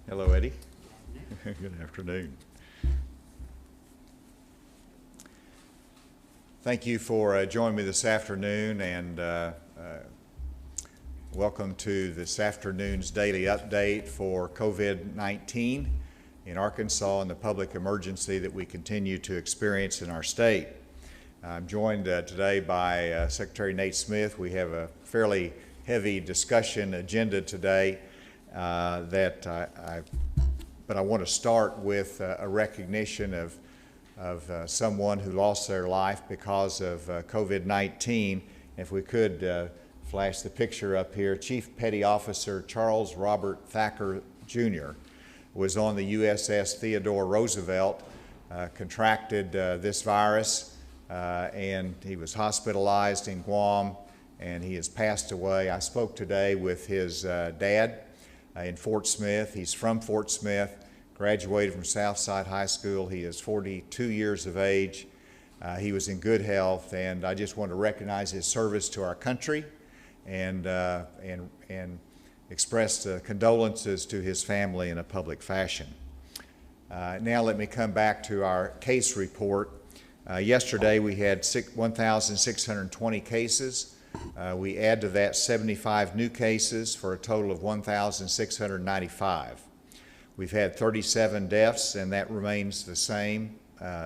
Hello, Eddie. Good afternoon. Thank you for joining me this afternoon, and welcome to this afternoon's daily update for COVID-19 in Arkansas and the public emergency that we continue to experience in our state. I'm joined today by Secretary Nate Smith. We have a fairly heavy discussion agenda today, but I want to start with a recognition of someone who lost their life because of COVID-19. If we could flash the picture up here, Chief Petty Officer Charles Robert Thacker Jr. was on the USS Theodore Roosevelt, contracted this virus, and he was hospitalized in Guam, and he has passed away. I spoke today with his dad in Fort Smith. He's from Fort Smith, graduated from Southside High School. He is 42 years of age. He was in good health, and I just want to recognize his service to our country and express condolences to his family in a public fashion. Now let me come back to our case report. Yesterday we had 1,620 cases. We add to that 75 new cases for a total of 1,695. We've had 37 deaths, and that remains the same,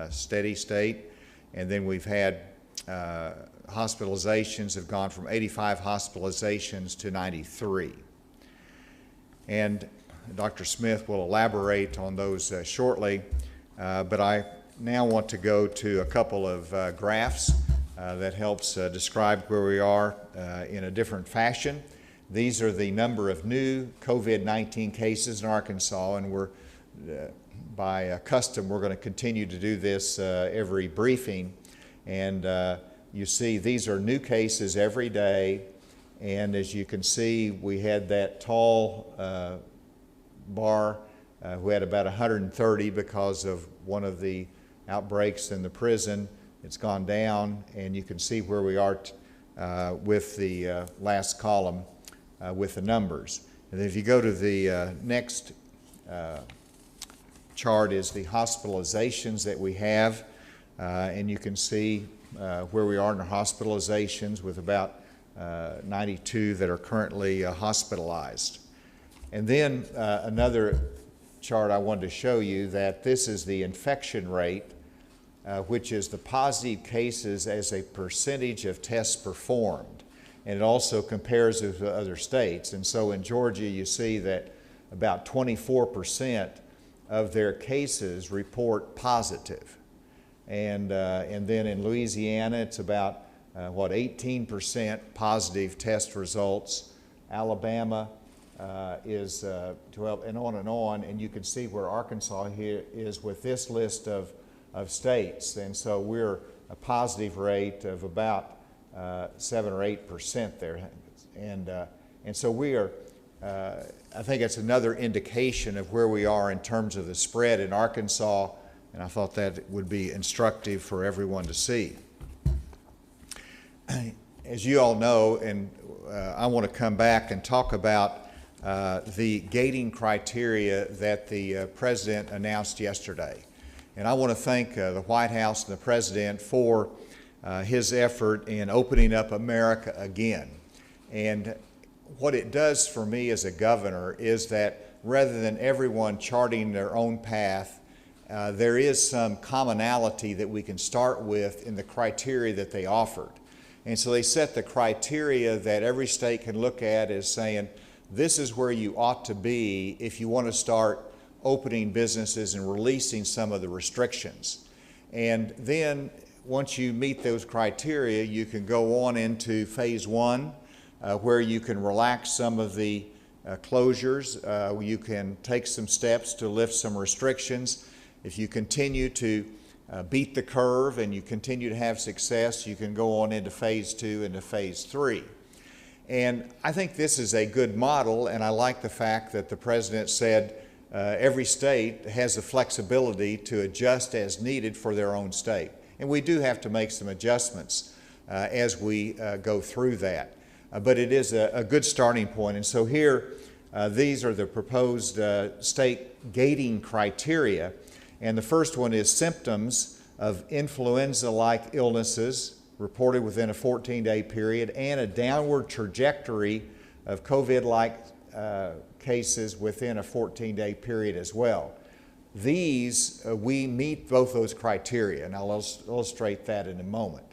steady state. And then we've had hospitalizations have gone from 85 hospitalizations to 93. And Dr. Smith will elaborate on those shortly, but I now want to go to a couple of graphs that helps describe where we are in a different fashion. These are the number of new COVID-19 cases in Arkansas, and we're, by custom, we're going to continue to do this every briefing. And you see these are new cases every day, and as you can see, we had that tall bar who had about 130 because of one of the outbreaks in the prison. It's gone down, and you can see where we are with the last column with the numbers. And if you go to the next chart is the hospitalizations that we have, and you can see where we are in our hospitalizations with about 92 that are currently hospitalized. And then another chart I wanted to show you, that this is the infection rate, which is the positive cases as a percentage of tests performed. And it also compares with other states. And so in Georgia, you see that about 24% of their cases report positive. And then in Louisiana, it's about 18% positive test results. Alabama is 12, and on, and you can see where Arkansas here is with this list of states. And so we're a positive rate of about 7 or 8% there. And so we are, I think it's another indication of where we are in terms of the spread in Arkansas, and I thought that would be instructive for everyone to see. As you all know, and I want to come back and talk about the gating criteria that the President announced yesterday. And I want to thank the White House and the President for his effort in opening up America again. And what it does for me as a governor is that rather than everyone charting their own path, there is some commonality that we can start with in the criteria that they offered. And so they set the criteria that every state can look at as saying, this is where you ought to be if you want to start opening businesses and releasing some of the restrictions. And then once you meet those criteria, you can go on into phase one, where you can relax some of the closures. You can take some steps to lift some restrictions. If you continue to beat the curve and you continue to have success, you can go on into phase two and to phase three. And I think this is a good model, and I like the fact that the President said every state has the flexibility to adjust as needed for their own state. And we do have to make some adjustments as we go through that. But it is a good starting point. And so here These are the proposed state gating criteria. And the first one is symptoms of influenza-like illnesses reported within a 14-day period and a downward trajectory of COVID-like cases within a 14-day period as well. These, we meet both those criteria, and I'll illustrate that in a moment.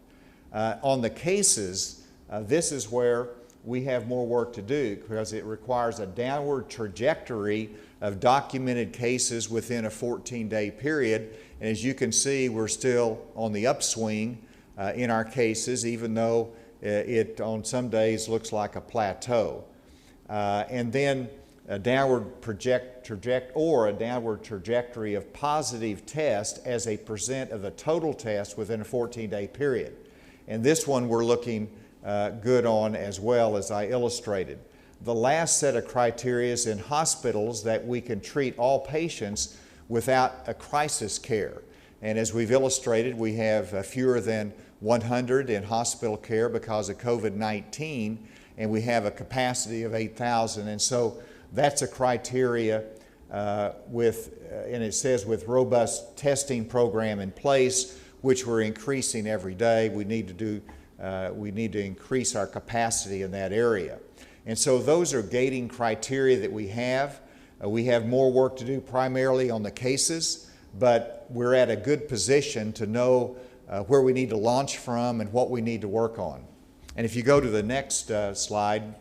On the cases, this is where we have more work to do because it requires a downward trajectory of documented cases within a 14-day period. And as you can see, we're still on the upswing in our cases, even though it on some days looks like a plateau. And then a downward trajectory of positive tests as a percent of the total test within a 14-day period. And this one we're looking good on as well, as I illustrated. The last set of criteria is in hospitals that we can treat all patients without a crisis care. And as we've illustrated, we have fewer than 100 in hospital care because of COVID-19, and we have a capacity of 8,000. And so that's a criteria and it says with robust testing program in place, which we're increasing every day. We need to increase our capacity in that area. And so those are gating criteria that we have. We have more work to do primarily on the cases, but we're at a good position to know where we need to launch from and what we need to work on. And if you go to the next slide,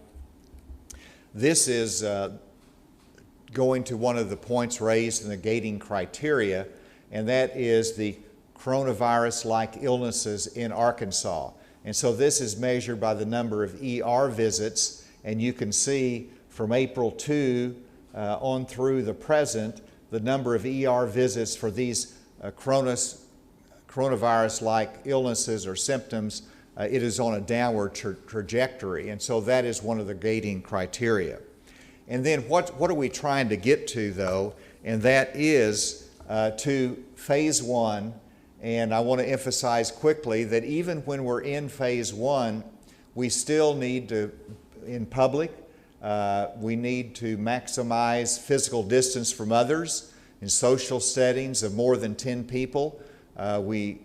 this is going to one of the points raised in the gating criteria, and that is the coronavirus-like illnesses in Arkansas. And so this is measured by the number of ER visits, and you can see from April 2 on through the present, the number of ER visits for these coronavirus-like illnesses or symptoms, it is on a downward trajectory. And so that is one of the gating criteria. And then what are we trying to get to, though? And that is to phase 1. And I want to emphasize quickly that even when we're in phase 1, we still need to, in public, we need to maximize physical distance from others in social settings of more than 10 people. We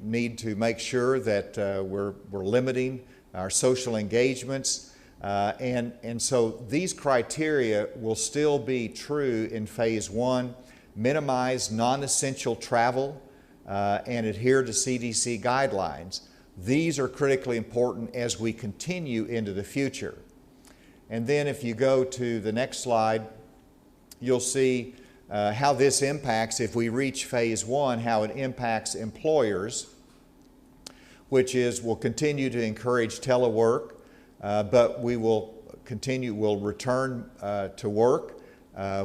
need to make sure that we're limiting our social engagements. And so these criteria will still be true in phase 1. Minimize non-essential travel and adhere to CDC guidelines. These are critically important as we continue into the future. And then if you go to the next slide, you'll see how this impacts, if we reach phase 1, how it impacts employers, which is we'll continue to encourage telework, but we'll return to work,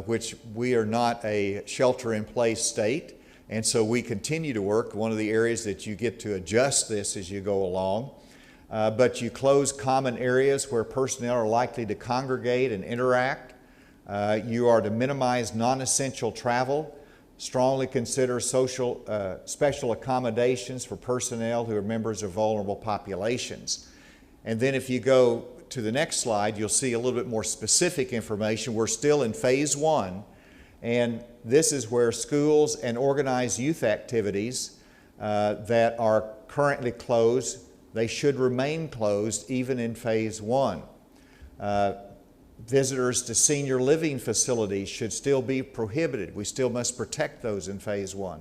which we are not a shelter-in-place state. And so we continue to work. One of the areas that you get to adjust this as you go along. But you close common areas where personnel are likely to congregate and interact. You are to minimize non-essential travel. Strongly consider special accommodations for personnel who are members of vulnerable populations. And then if you go to the next slide, you'll see a little bit more specific information. We're still in phase 1. And this is where schools and organized youth activities that are currently closed, they should remain closed even in phase 1. Visitors to senior living facilities should still be prohibited. We still must protect those in phase 1.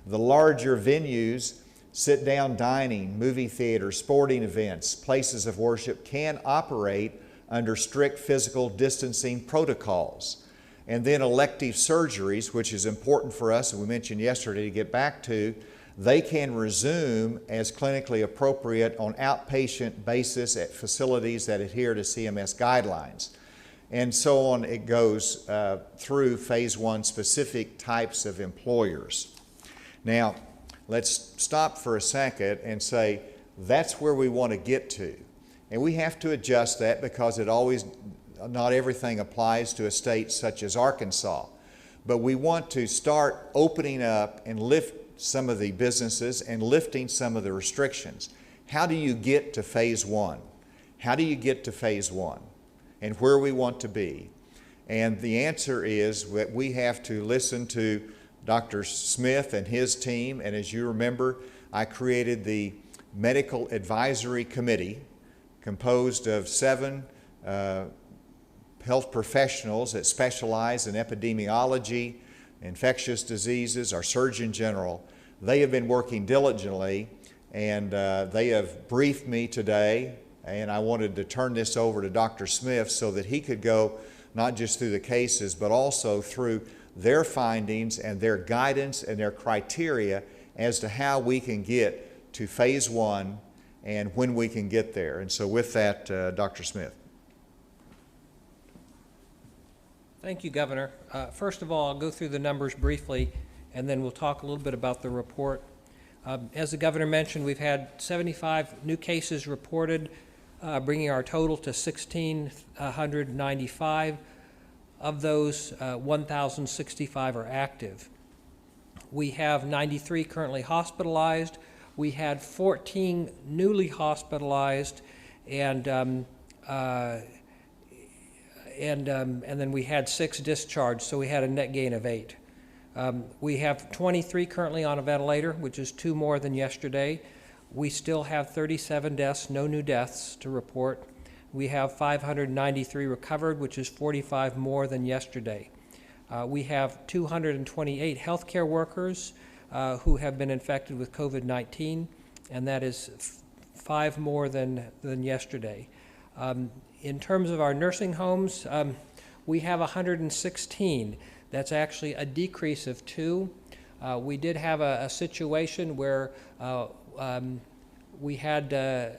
The larger venues, sit-down dining, movie theaters, sporting events, places of worship can operate under strict physical distancing protocols. And then elective surgeries, which is important for us, and we mentioned yesterday to get back to, they can resume as clinically appropriate on outpatient basis at facilities that adhere to CMS guidelines. And so on it goes through phase 1 specific types of employers. Now, let's stop for a second and say that's where we want to get to. And we have to adjust that because not everything applies to a state such as Arkansas. But we want to start opening up and lift some of the businesses and lifting some of the restrictions. How do you get to phase 1? How do you get to phase 1? And where we want to be? And the answer is that we have to listen to Dr. Smith and his team. And as you remember, I created the Medical Advisory Committee composed of 7 health professionals that specialize in epidemiology, infectious diseases, our Surgeon General. They have been working diligently, and they have briefed me today, and I wanted to turn this over to Dr. Smith so that he could go not just through the cases, but also through their findings and their guidance and their criteria as to how we can get to phase 1 and when we can get there. And so with that, Dr. Smith. Thank you, Governor. First of all, I'll go through the numbers briefly, and then we'll talk a little bit about the report. As the Governor mentioned, we've had 75 new cases reported, bringing our total to 1,695. Of those, 1,065 are active. We have 93 currently hospitalized. We had 14 newly hospitalized, and then we had 6 discharged, so we had a net gain of 8. We have 23 currently on a ventilator, which is 2 more than yesterday. We still have 37 deaths, no new deaths to report. We have 593 recovered, which is 45 more than yesterday. We have 228 healthcare workers who have been infected with COVID-19, and that is 5 more than yesterday. In terms of our nursing homes, we have 116. That's actually a decrease of 2. We did have a situation where we had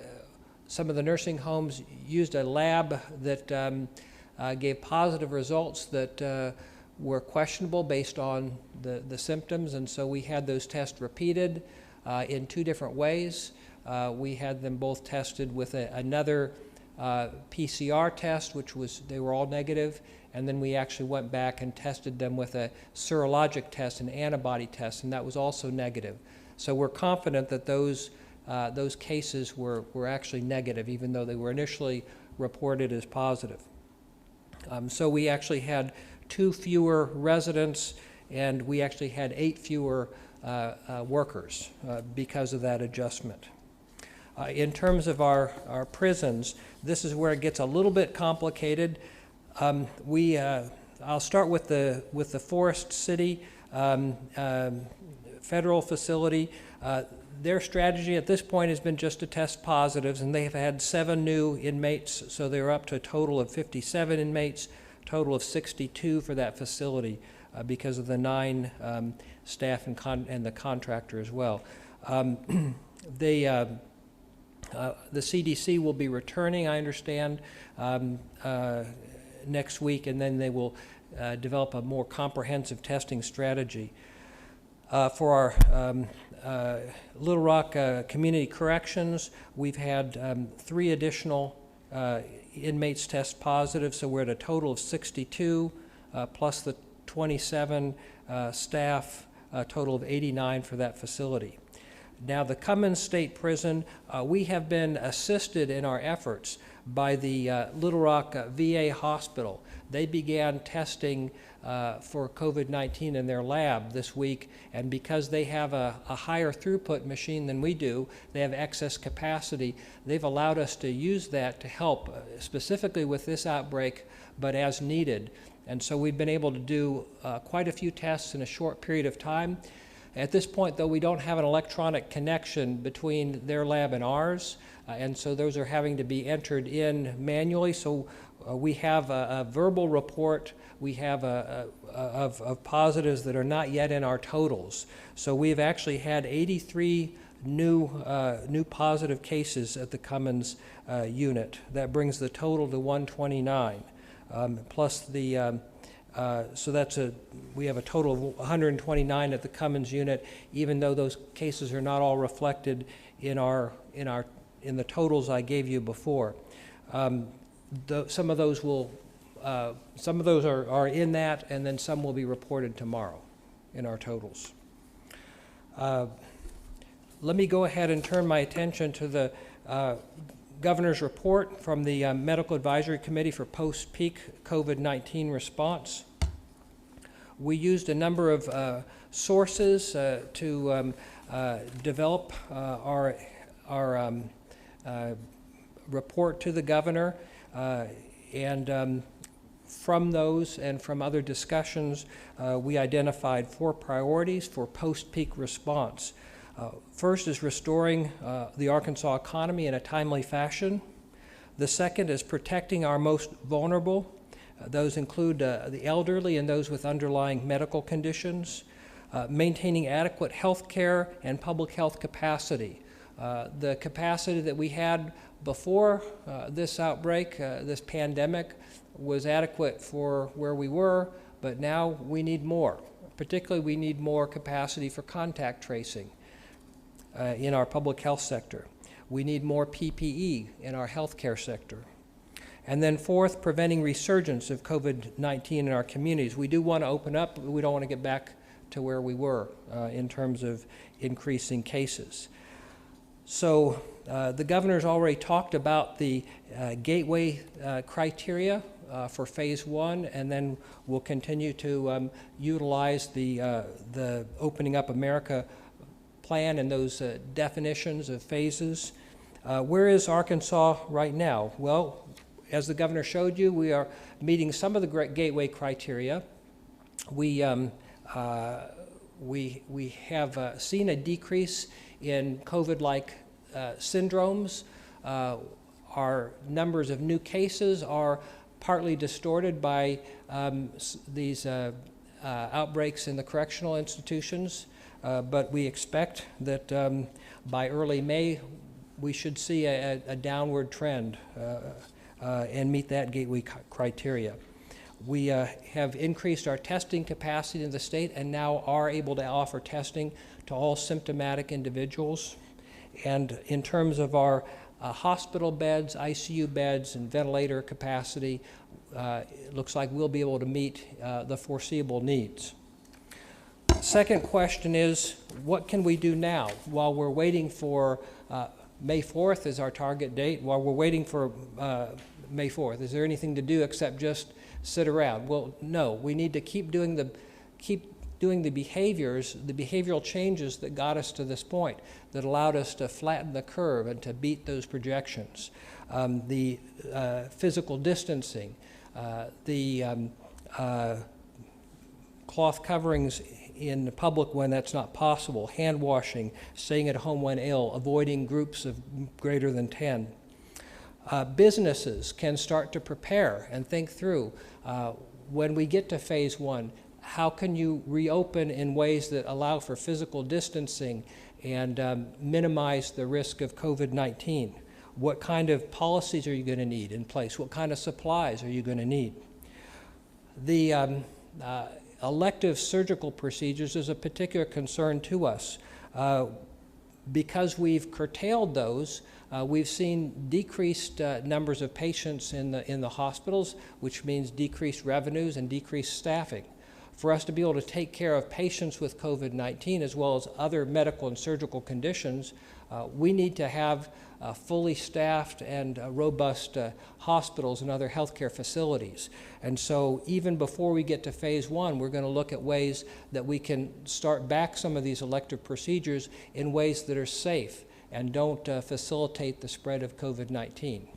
some of the nursing homes used a lab that gave positive results that were questionable based on the symptoms, and so we had those tests repeated in 2 different ways. We had them both tested with another PCR test, they were all negative, and then we actually went back and tested them with a serologic test, an antibody test, and that was also negative. So we're confident that those cases were actually negative, even though they were initially reported as positive. So we actually had 2 fewer residents, and we actually had 8 fewer workers because of that adjustment. In terms of our prisons, this is where it gets a little bit complicated. I'll start with the Forest City federal facility. Their strategy at this point has been just to test positives, and they have had 7 new inmates, so they're up to a total of 57 inmates, total of 62 for that facility because of the 9 staff and the contractor as well. The CDC will be returning, I understand, next week, and then they will develop a more comprehensive testing strategy. For our Little Rock Community Corrections, we've had 3 additional inmates test positive, so we're at a total of 62, plus the 27 staff, a total of 89 for that facility. Now, the Cummins State Prison, we have been assisted in our efforts by the Little Rock VA Hospital. They began testing for COVID-19 in their lab this week, and because they have a higher throughput machine than we do, they have excess capacity. They've allowed us to use that to help, specifically with this outbreak, but as needed. And so we've been able to do quite a few tests in a short period of time. At this point, though, we don't have an electronic connection between their lab and ours, and so those are having to be entered in manually. So we have a verbal report. We have of positives that are not yet in our totals. So we've actually had 83 new positive cases at the Cummins unit. That brings the total to 129, plus the. So we have a total of 129 at the Cummins unit, even though those cases are not all reflected in the totals I gave you before. Some of those are in that, and then some will be reported tomorrow in our totals. Let me go ahead and turn my attention to the Governor's report from the Medical Advisory Committee for post-peak COVID-19 response. We used a number of sources to develop our report to the governor, and from those and from other discussions, we identified 4 priorities for post-peak response. First is restoring the Arkansas economy in a timely fashion. The second is protecting our most vulnerable. Those include the elderly and those with underlying medical conditions. Maintaining adequate health care and public health capacity. The capacity that we had before this outbreak, this pandemic, was adequate for where we were, but now we need more. Particularly, we need more capacity for contact tracing in our public health sector. We need more PPE in our healthcare sector. And then fourth, preventing resurgence of COVID-19 in our communities. We do want to open up, but we don't want to get back to where we were in terms of increasing cases. So the governor's already talked about the gateway criteria for phase 1, and then we'll continue to utilize the Opening Up America plan and those definitions of phases. Where is Arkansas right now? Well, as the governor showed you, we are meeting some of the gateway criteria. We have seen a decrease in COVID-like syndromes. Our numbers of new cases are partly distorted by these outbreaks in the correctional institutions, but we expect that by early May we should see a downward trend and meet that gateway criteria. We have increased our testing capacity in the state and now are able to offer testing to all symptomatic individuals. And in terms of our hospital beds, ICU beds, and ventilator capacity, it looks like we'll be able to meet the foreseeable needs. Second question is, what can we do now while we're waiting for May 4th is our target date. While we're waiting for May 4th, is there anything to do except just sit around? Well, no. We need to keep doing the behavioral changes that got us to this point, that allowed us to flatten the curve and to beat those projections. The physical distancing, the cloth coverings in the public when that's not possible, hand washing, staying at home when ill, avoiding groups of greater than 10. Businesses can start to prepare and think through, when we get to phase 1, how can you reopen in ways that allow for physical distancing and minimize the risk of COVID-19? What kind of policies are you going to need in place? What kind of supplies are you going to need? The elective surgical procedures is a particular concern to us. Because we've curtailed those, we've seen decreased numbers of patients in the hospitals, which means decreased revenues and decreased staffing. For us to be able to take care of patients with COVID-19 as well as other medical and surgical conditions, we need to have fully staffed and robust hospitals and other healthcare facilities. And so even before we get to phase 1, we're going to look at ways that we can start back some of these elective procedures in ways that are safe and don't facilitate the spread of COVID-19.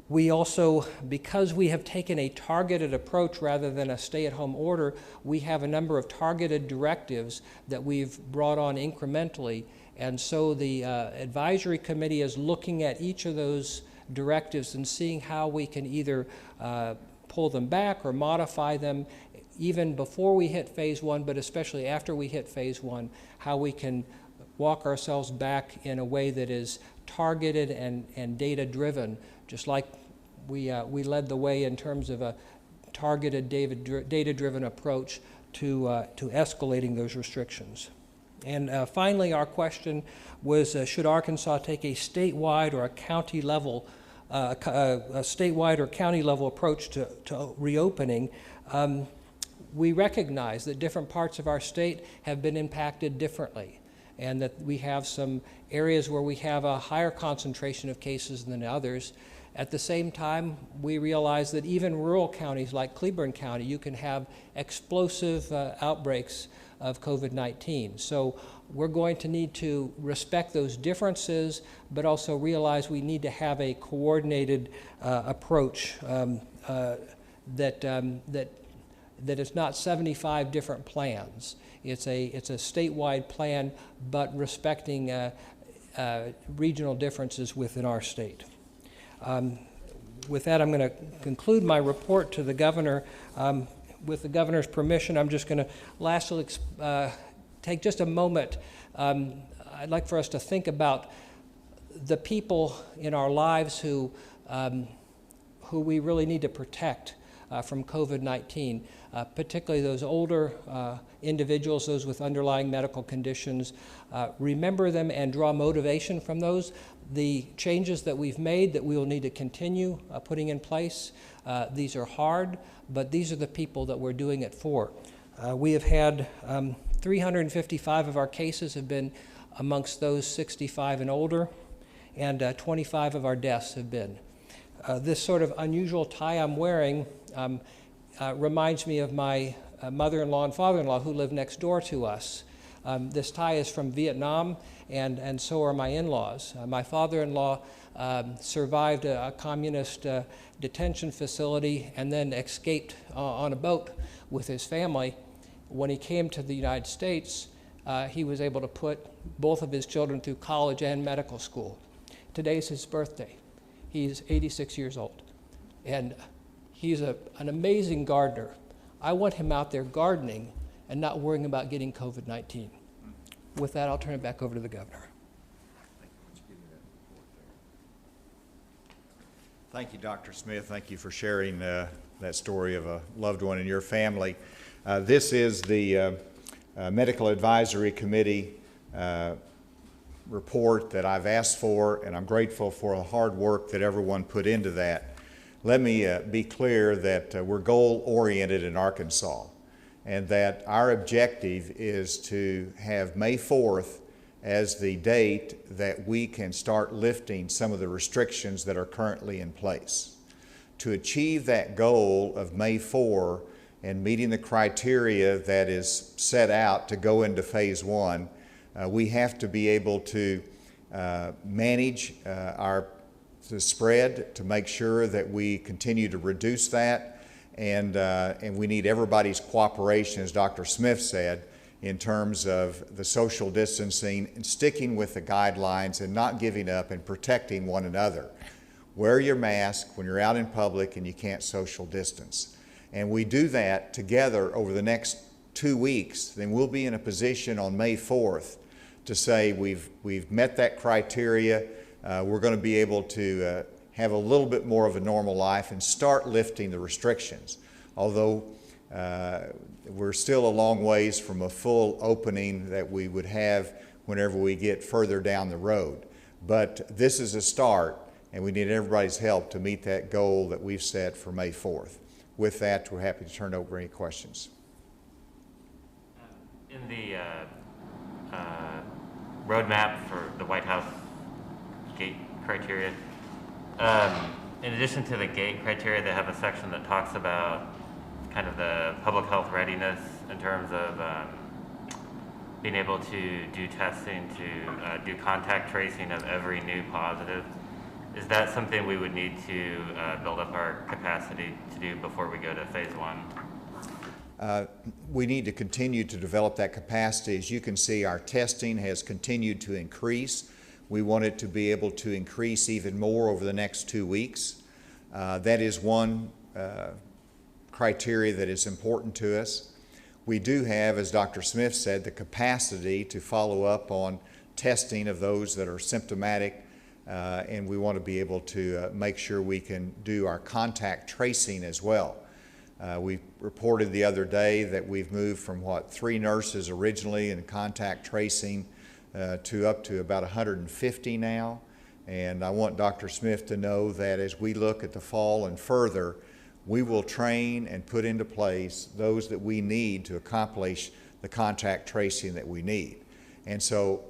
We also, because we have taken a targeted approach rather than a stay-at-home order, we have a number of targeted directives that we've brought on incrementally. And so the advisory committee is looking at each of those directives and seeing how we can either pull them back or modify them even before we hit phase 1, but especially after we hit phase 1, how we can walk ourselves back in a way that is targeted and data-driven, just like we led the way in terms of a targeted data-driven approach to escalating those restrictions. And finally, our question was, should Arkansas take a statewide or a county level, a statewide or county level approach to reopening? We recognize that different parts of our state have been impacted differently. and that we have some areas where we have a higher concentration of cases than others. At the same time, we realize that even rural counties like Cleburne County, you can have explosive outbreaks of COVID-19. So we're going to need to respect those differences, but also realize we need to have a coordinated approach that is not 75 different plans. It's a statewide plan, but respecting regional differences within our state. With that, I'm going to conclude my report to the governor. With the governor's permission, I'm just going to lastly take just a moment. I'd like for us to think about the people in our lives who we really need to protect from COVID-19, particularly those older individuals, those with underlying medical conditions. Remember them and draw motivation from those. The changes that we've made that we will need to continue putting in place, these are hard, but these are the people that we're doing it for. We have had 355 of our cases have been amongst those 65 and older, and 25 of our deaths have been. This sort of unusual tie I'm wearing reminds me of my mother-in-law and father-in-law who live next door to us. This tie is from Vietnam, and so are my in-laws. My father-in-law survived a communist detention facility and then escaped on a boat with his family. When he came to the United States, he was able to put both of his children through college and medical school. Today's his birthday. He's 86 years old, and he's an amazing gardener. I want him out there gardening and not worrying about getting COVID-19. With that, I'll turn it back over to the governor. Thank you, Dr. Smith. Thank you for sharing that story of a loved one in your family. This is the Medical Advisory Committee report that I've asked for, and I'm grateful for the hard work that everyone put into that. Let me be clear that we're goal-oriented in Arkansas, and that our objective is to have May 4th as the date that we can start lifting some of the restrictions that are currently in place. To achieve that goal of May 4 and meeting the criteria that is set out to go into phase 1, we have to be able to manage the spread, to make sure that we continue to reduce that, and we need everybody's cooperation, as Dr. Smith said, in terms of the social distancing and sticking with the guidelines and not giving up and protecting one another. Wear your mask when you're out in public and you can't social distance. And we do that together over the next 2 weeks, then we'll be in a position on May 4th to say we've met that criteria. We're going to be able to have a little bit more of a normal life and start lifting the restrictions. Although we're still a long ways from a full opening that we would have whenever we get further down the road. But this is a start, and we need everybody's help to meet that goal that we've set for May 4th. With that, we're happy to turn over any questions. In the roadmap for the White House gate criteria, in addition to the gate criteria, they have a section that talks about kind of the public health readiness in terms of being able to do testing, to do contact tracing of every new positive. Is that something we would need to build up our capacity to do before we go to phase 1? We need to continue to develop that capacity. As you can see, our testing has continued to increase. We want it to be able to increase even more over the next 2 weeks. That is one criteria that is important to us. We do have, as Dr. Smith said, the capacity to follow up on testing of those that are symptomatic, and we want to be able to make sure we can do our contact tracing as well. We reported the other day that we've moved from 3 nurses originally in contact tracing to up to about 150 now. And I want Dr. Smith to know that as we look at the fall and further, we will train and put into place those that we need to accomplish the contact tracing that we need. And so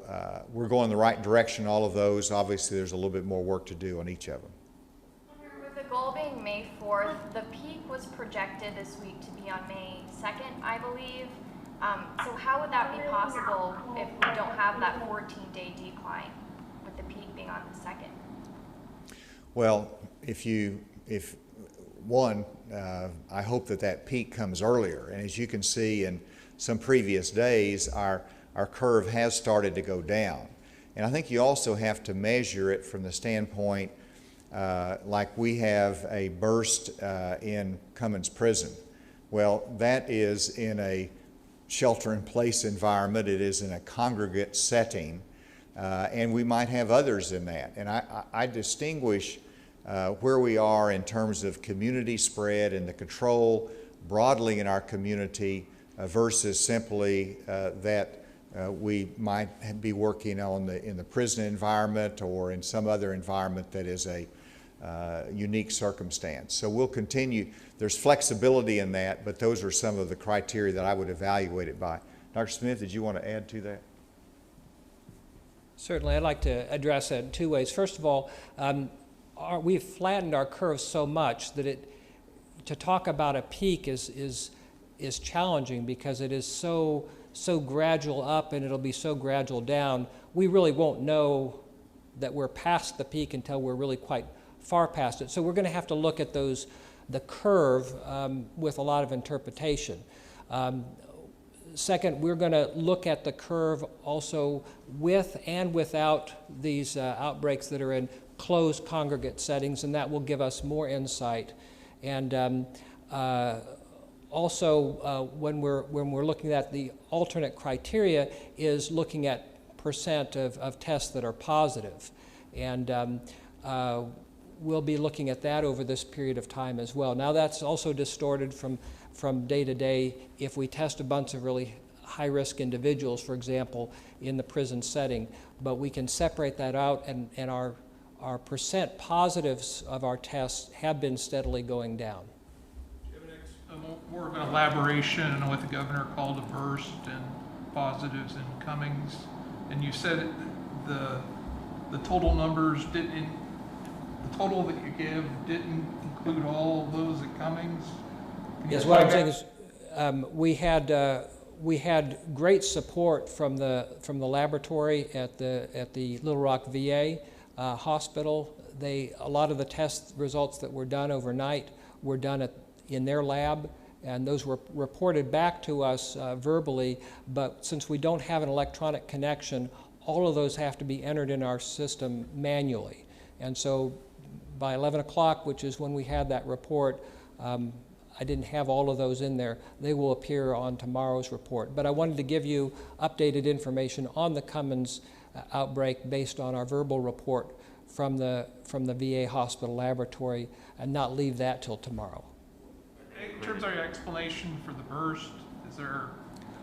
we're going the right direction, all of those. Obviously, there's a little bit more work to do on each of them. With the goal being May 4th, the peak was projected this week to be on May 2nd, I believe. So how would that be possible if we don't have that 14-day decline, with the peak being on the 2nd? Well, I hope that peak comes earlier. And as you can see in some previous days, our curve has started to go down. And I think you also have to measure it from the standpoint, like we have a burst in Cummins Prison. Well, that is in a shelter-in-place environment. It is in a congregate setting, and we might have others in that. And I distinguish where we are in terms of community spread and the control broadly in our community versus simply that we might be working in the prison environment or in some other environment that is a unique circumstance. So we'll continue. There's flexibility in that, but those are some of the criteria that I would evaluate it by. Dr. Smith, did you want to add to that? Certainly, I'd like to address that in two ways. First of all, we've flattened our curve so much that to talk about a peak is challenging because it is so gradual up and it'll be so gradual down. We really won't know that we're past the peak until we're really quite far past it. So we're going to have to look at the curve with a lot of interpretation. Second, we're going to look at the curve also with and without these outbreaks that are in closed congregate settings, and that will give us more insight. And also, when we're looking at the alternate criteria, is looking at percent of tests that are positive, and we'll be looking at that over this period of time as well. Now, that's also distorted from day to day if we test a bunch of really high-risk individuals, for example, in the prison setting. But we can separate that out, and our percent positives of our tests have been steadily going down. Do you have more of an elaboration on what the governor called a burst and positives and Cummings? And you said the total numbers the total that you give didn't include all of those at Cummings? Yes, what I'm saying is we had great support from the laboratory at the Little Rock VA hospital. A lot of the test results that were done overnight were done in their lab, and those were reported back to us verbally. But since we don't have an electronic connection, all of those have to be entered in our system manually. And so by 11 o'clock, which is when we had that report, I didn't have all of those in there. They will appear on tomorrow's report. But I wanted to give you updated information on the Cummins outbreak based on our verbal report from the VA hospital laboratory and not leave that till tomorrow. In terms of your explanation for the burst,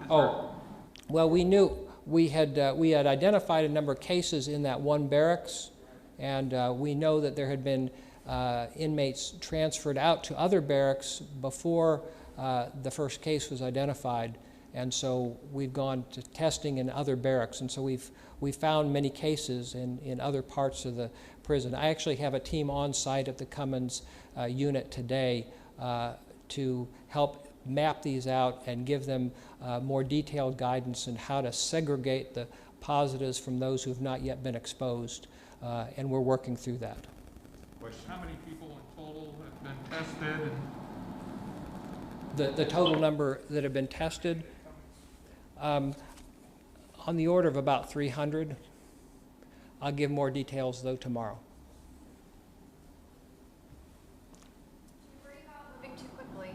well, we knew we had identified a number of cases in that one barracks, and we know that there had been inmates transferred out to other barracks before the first case was identified, and so we've gone to testing in other barracks, and so we've found many cases in other parts of the prison. I actually have a team on site at the Cummins unit today to help map these out and give them more detailed guidance on how to segregate the positives from those who have not yet been exposed, and we're working through that. How many people in total have been tested? The total number that have been tested, on the order of about 300. I'll give more details, though, tomorrow. Worry about moving too quickly?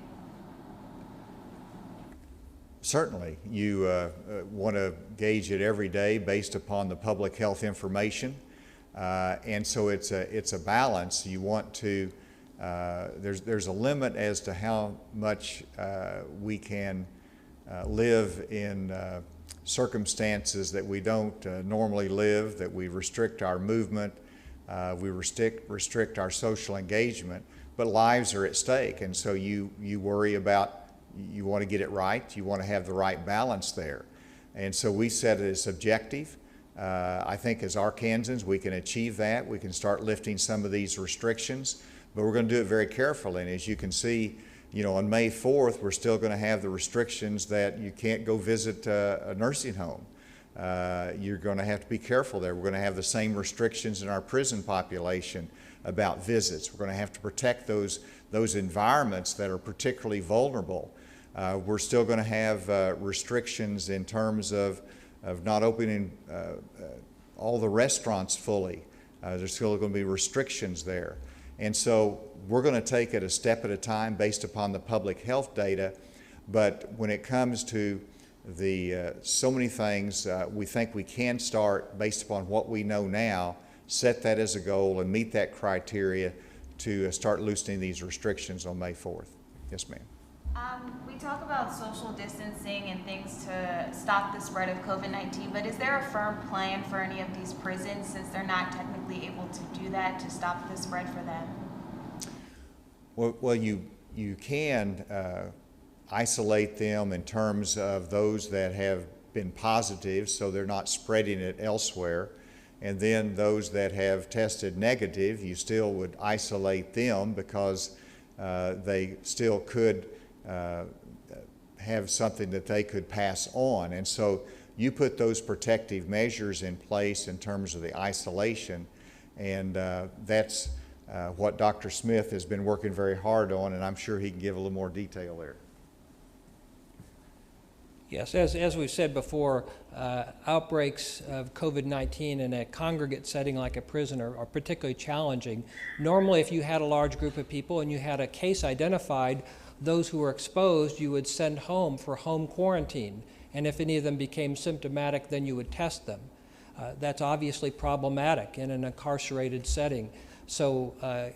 Certainly. You want to gauge it every day based upon the public health information. And so it's a balance. You want to, there's a limit as to how much we can live in circumstances that we don't normally live, that we restrict our movement, we restrict our social engagement, but lives are at stake. And so you worry about, you want to get it right, you want to have the right balance there. And so we set it as objective. I think as Arkansans, we can achieve that. We can start lifting some of these restrictions, but we're going to do it very carefully. And as you can see, you know, on May 4th, we're still going to have the restrictions that you can't go visit a nursing home. You're going to have to be careful there. We're going to have the same restrictions in our prison population about visits. We're going to have to protect those environments that are particularly vulnerable. We're still going to have restrictions in terms of not opening all the restaurants fully. There's still going to be restrictions there. And so we're going to take it a step at a time based upon the public health data. But when it comes to so many things, we think we can start based upon what we know now, set that as a goal and meet that criteria to start loosening these restrictions on May 4th. Yes, ma'am. We talk about social distancing and things to stop the spread of COVID-19, but is there a firm plan for any of these prisons, since they're not technically able to do that, to stop the spread for them? Well, you can isolate them in terms of those that have been positive, so they're not spreading it elsewhere. And then those that have tested negative, you still would isolate them because they still could have something that they could pass on. And so you put those protective measures in place in terms of the isolation, and that's what Dr. Smith has been working very hard on, and I'm sure he can give a little more detail there. Yes, as we've said before, outbreaks of COVID-19 in a congregate setting like a prison are particularly challenging. Normally, if you had a large group of people and you had a case identified, those who were exposed you would send home for home quarantine. And if any of them became symptomatic, then you would test them. That's obviously problematic in an incarcerated setting. So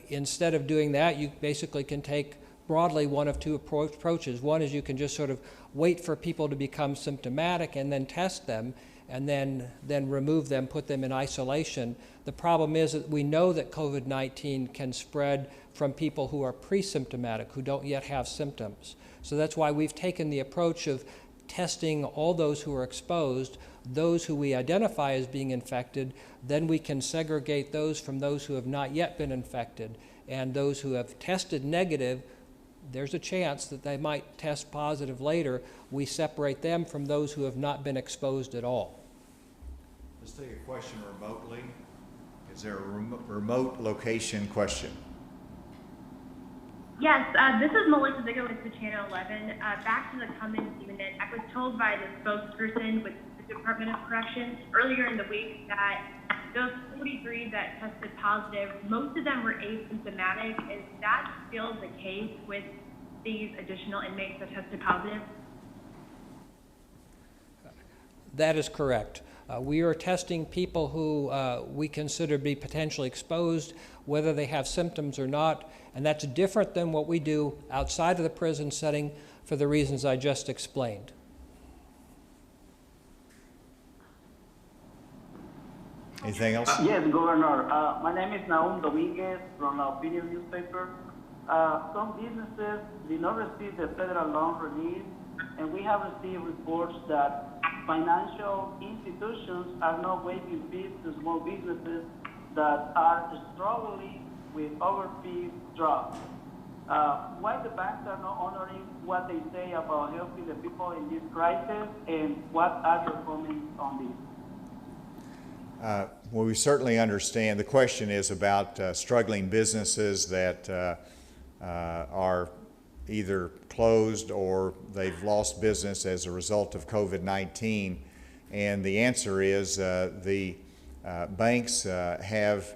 instead of doing that, you basically can take broadly one of two approaches. One is you can just sort of wait for people to become symptomatic and then test them, and then remove them, put them in isolation. The problem is that we know that COVID-19 can spread from people who are pre-symptomatic, who don't yet have symptoms. So that's why we've taken the approach of testing all those who are exposed, those who we identify as being infected, then we can segregate those from those who have not yet been infected. And those who have tested negative, there's a chance that they might test positive later. We separate them from those who have not been exposed at all. Let's take a question remotely. Is there a remote location question? Yes, this is Melissa Zigowitz with Channel 11. Back to the Cummins unit, I was told by the spokesperson with the Department of Corrections earlier in the week that those 43 that tested positive, most of them were asymptomatic. Is that still the case with these additional inmates that tested positive? That is correct. We are testing people who we consider to be potentially exposed, whether they have symptoms or not, and that's different than what we do outside of the prison setting for the reasons I just explained. Anything else? Yes, Governor. My name is Naum Dominguez from La Opinion newspaper. Some businesses did not receive the federal loan relief, and we have received reports that financial institutions are not waiving fees to small businesses that are struggling with overfees drops. Why the banks are not honoring what they say about helping the people in this crisis, and what are your comments on this? Well, we certainly understand. The question is about struggling businesses that are either closed or they've lost business as a result of COVID-19. And the answer is the banks have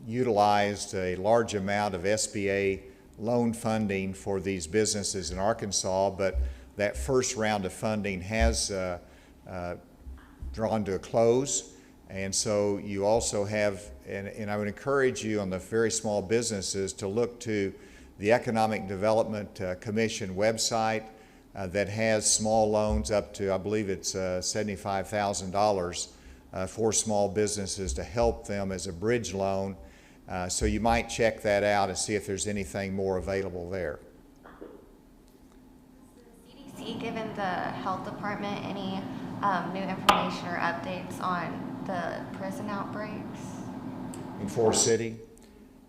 utilized a large amount of SBA loan funding for these businesses in Arkansas, but that first round of funding has drawn to a close. And so you also have, and I would encourage you on the very small businesses to look to the Economic Development Commission website that has small loans up to, I believe it's $75,000 for small businesses to help them as a bridge loan. So you might check that out and see if there's anything more available there. Does the he given the health department any new information or updates on the prison outbreaks? In Forest City.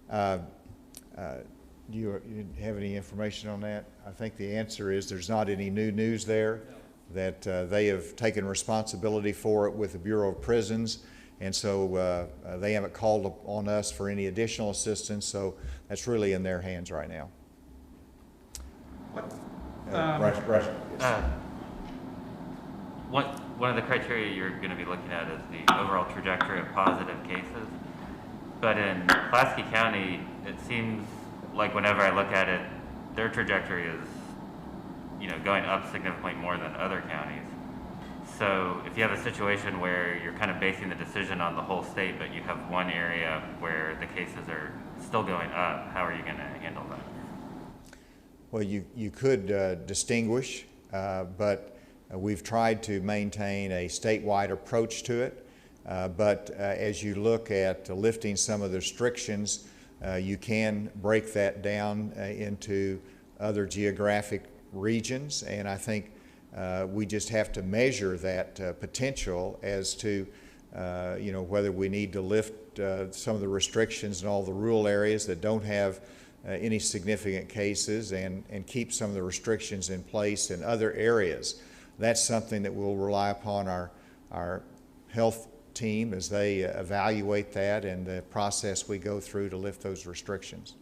Do you have any information on that? I think the answer is there's not any new news there, that they have taken responsibility for it with the Bureau of Prisons, and so they haven't called on us for any additional assistance, so that's really in their hands right now. One of the criteria you're going to be looking at is the overall trajectory of positive cases. But in Pulaski County, it seems like whenever I look at it, their trajectory is, going up significantly more than other counties. So if you have a situation where you're kind of basing the decision on the whole state, but you have one area where the cases are still going up, how are you going to handle that? Well, you could distinguish, but we've tried to maintain a statewide approach to it. But as you look at lifting some of the restrictions, you can break that down into other geographic regions, and I think we just have to measure that potential as to whether we need to lift some of the restrictions in all the rural areas that don't have any significant cases, and keep some of the restrictions in place in other areas. That's something that we'll rely upon our health team as they evaluate that and the process we go through to lift those restrictions.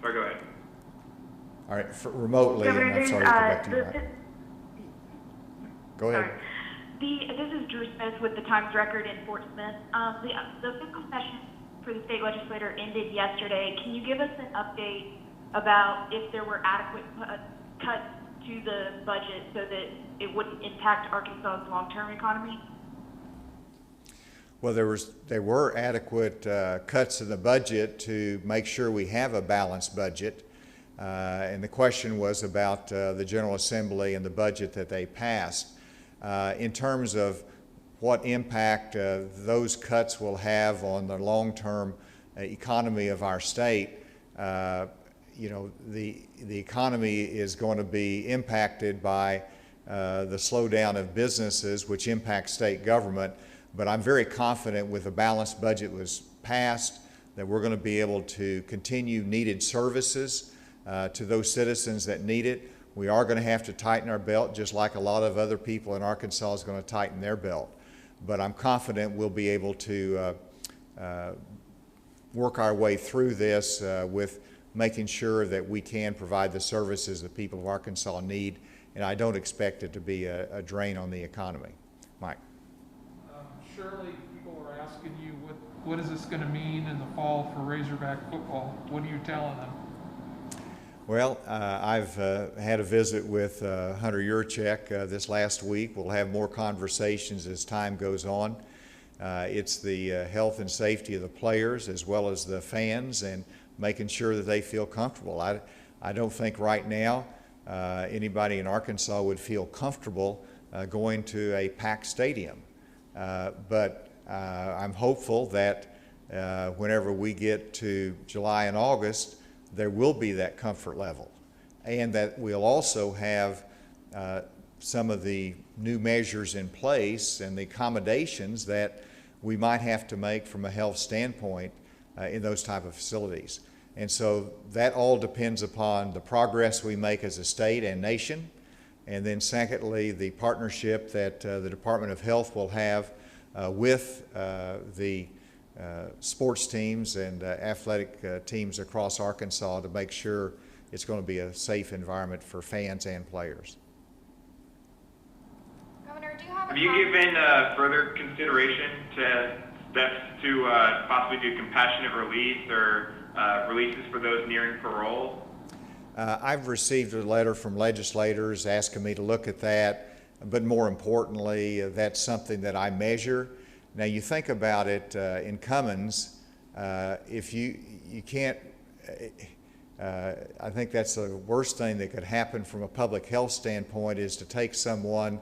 Sorry, go ahead. All right, remotely, and I'm sorry to go back to you. Go ahead. This is Drew Smith with the Times Record in Fort Smith. The fiscal session for the state legislature ended yesterday. Can you give us an update about if there were adequate cuts to the budget so that it wouldn't impact Arkansas's long-term economy? Well, there were adequate cuts in the budget to make sure we have a balanced budget. And the question was about the General Assembly and the budget that they passed. In terms of what impact those cuts will have on the long-term economy of our state, the economy is going to be impacted by the slowdown of businesses, which impact state government. But I'm very confident with a balanced budget was passed that we're going to be able to continue needed services to those citizens that need it. We are going to have to tighten our belt, just like a lot of other people in Arkansas is going to tighten their belt. But I'm confident we'll be able to work our way through this with making sure that we can provide the services that people of Arkansas need, and I don't expect it to be a drain on the economy. Mike. Surely people are asking you, what is this going to mean in the fall for Razorback football? What are you telling them? Well, I've had a visit with Hunter Yurchek this last week. We'll have more conversations as time goes on. It's the health and safety of the players as well as the fans, and making sure that they feel comfortable. I don't think right now anybody in Arkansas would feel comfortable going to a packed stadium. But I'm hopeful that whenever we get to July and August, there will be that comfort level, and that we'll also have some of the new measures in place and the accommodations that we might have to make from a health standpoint in those type of facilities. And so that all depends upon the progress we make as a state and nation, and then secondly, the partnership that the Department of Health will have with the sports teams and athletic teams across Arkansas to make sure it's going to be a safe environment for fans and players. Governor, do you have Have you given further consideration to steps to possibly do compassionate release or releases for those nearing parole? I've received a letter from legislators asking me to look at that, but more importantly, that's something that I measure. Now, you think about it in Cummins, if you can't, I think that's the worst thing that could happen from a public health standpoint, is to take someone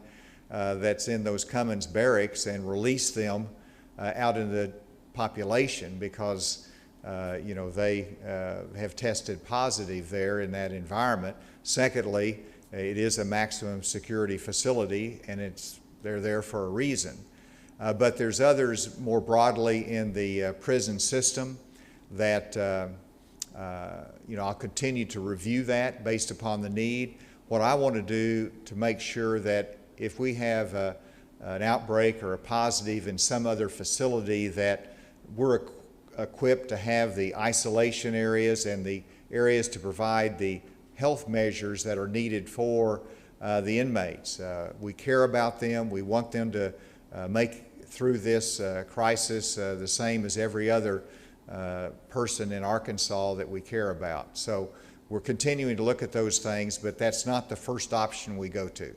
that's in those Cummins barracks and release them out in the population, because they have tested positive there in that environment. Secondly, it is a maximum security facility, and they're there for a reason. But there's others more broadly in the prison system that I'll continue to review that based upon the need. What I want to do to make sure that if we have an outbreak or a positive in some other facility, that we're equipped to have the isolation areas and the areas to provide the health measures that are needed for the inmates. We care about them. We want them to make through this crisis the same as every other person in Arkansas that we care about. So we're continuing to look at those things, but that's not the first option we go to.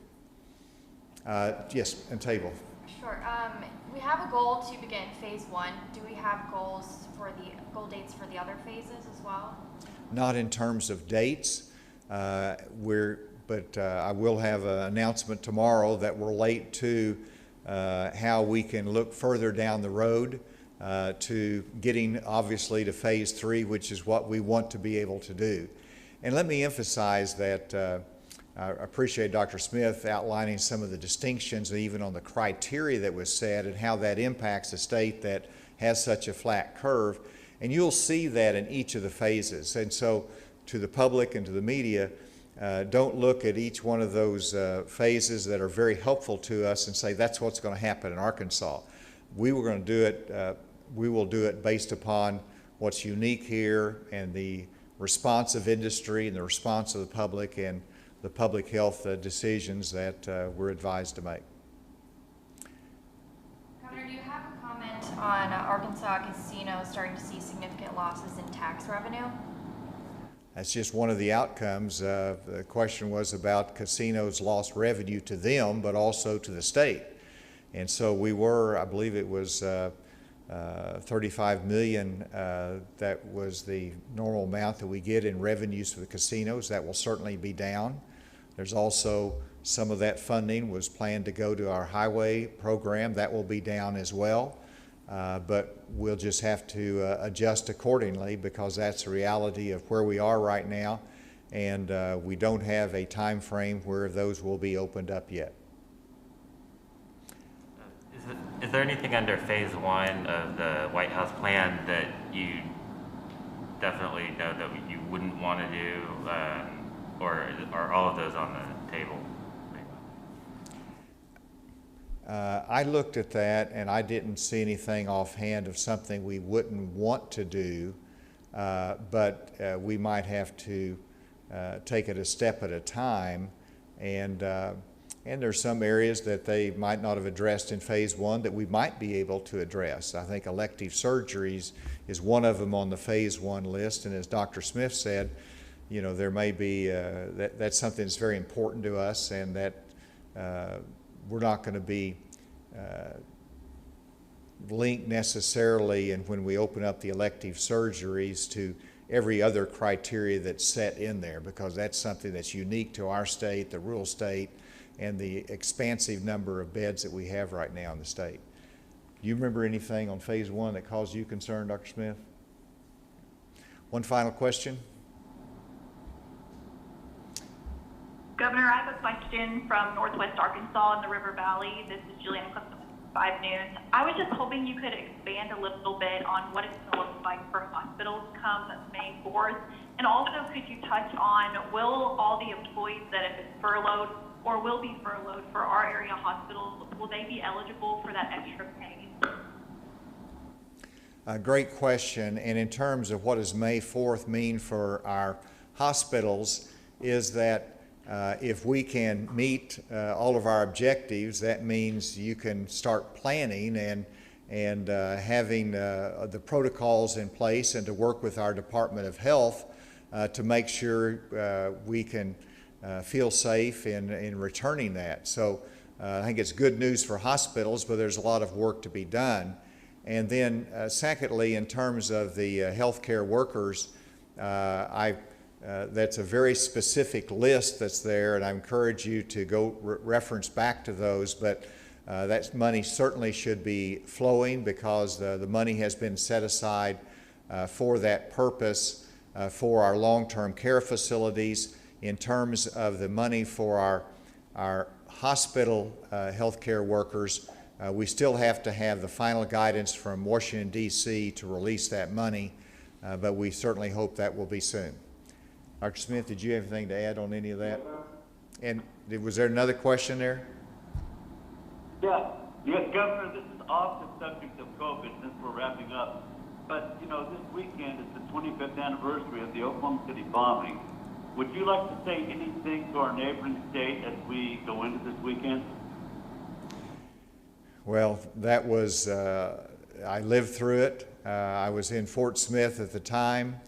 Yes, and table. Sure. We have a goal to begin phase 1. Do we have goal dates for the other phases as well? Not in terms of dates. But I will have an announcement tomorrow that relate to how we can look further down the road to getting obviously to phase 3, which is what we want to be able to do. And let me emphasize that I appreciate Dr. Smith outlining some of the distinctions even on the criteria that was set and how that impacts a state that has such a flat curve. And you'll see that in each of the phases. And so to the public and to the media, don't look at each one of those phases that are very helpful to us and say that's what's going to happen in Arkansas. We were going to do it, we will do it based upon what's unique here and the response of industry and the response of the public and the public health decisions that we're advised to make. Governor, do you have a comment on Arkansas casinos starting to see significant losses in tax revenue? That's just one of the outcomes. The question was about casinos lost revenue to them, but also to the state. And so we were, I believe it was 35 million, that was the normal amount that we get in revenues for the casinos. That will certainly be down. There's also some of that funding was planned to go to our highway program. That will be down as well. But we'll just have to adjust accordingly because that's the reality of where we are right now, and we don't have a time frame where those will be opened up yet. Is there anything under phase 1 of the White House plan that you definitely know that you wouldn't want to do, or are all of those on the table? I looked at that and I didn't see anything offhand of something we wouldn't want to do, but we might have to take it a step at a time, and there's some areas that they might not have addressed in phase 1 that we might be able to address. I think elective surgeries is one of them on the phase 1 list, and as Dr. Smith said, there may be, that's something that's very important to us, and that we're not going to be linked necessarily, and when we open up the elective surgeries, to every other criteria that's set in there, because that's something that's unique to our state, the rural state, and the expansive number of beds that we have right now in the state. Do you remember anything on phase 1 that caused you concern, Dr. Smith? One final question. Governor, I have a question from Northwest Arkansas in the River Valley. This is Juliana Clifton with 5 News. I was just hoping you could expand a little bit on what it's going to look like for hospitals come May 4th. And also, could you touch on, will all the employees that have been furloughed or will be furloughed for our area hospitals, will they be eligible for that extra pay? Great question. And in terms of what does May 4th mean for our hospitals, is that if we can meet all of our objectives, that means you can start planning and having the protocols in place and to work with our Department of Health to make sure we can feel safe in returning that. So I think it's good news for hospitals, but there's a lot of work to be done. And then secondly, in terms of the healthcare workers, that's a very specific list that's there, and I encourage you to go reference back to those, but that money certainly should be flowing because the money has been set aside for that purpose for our long-term care facilities. In terms of the money for our hospital healthcare workers, we still have to have the final guidance from Washington, D.C. to release that money, but we certainly hope that will be soon. Dr. Smith, did you have anything to add on any of that? And was there another question there? Yeah, Governor, this is off the subject of COVID since we're wrapping up. But, you know, this weekend is the 25th anniversary of the Oklahoma City bombing. Would you like to say anything to our neighboring state as we go into this weekend? Well, that was, I lived through it. I was in Fort Smith at the time,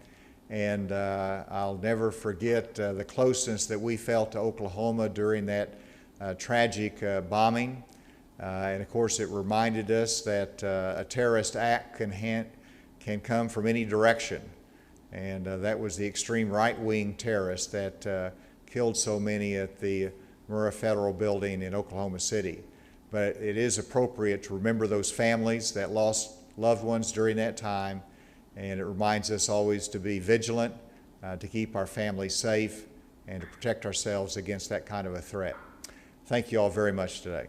and I'll never forget the closeness that we felt to Oklahoma during that tragic bombing. And of course, it reminded us that a terrorist act can come from any direction. And that was the extreme right-wing terrorist that killed so many at the Murrah Federal Building in Oklahoma City. But it is appropriate to remember those families that lost loved ones during that time, and it reminds us always to be vigilant, to keep our families safe, and to protect ourselves against that kind of a threat. Thank you all very much today.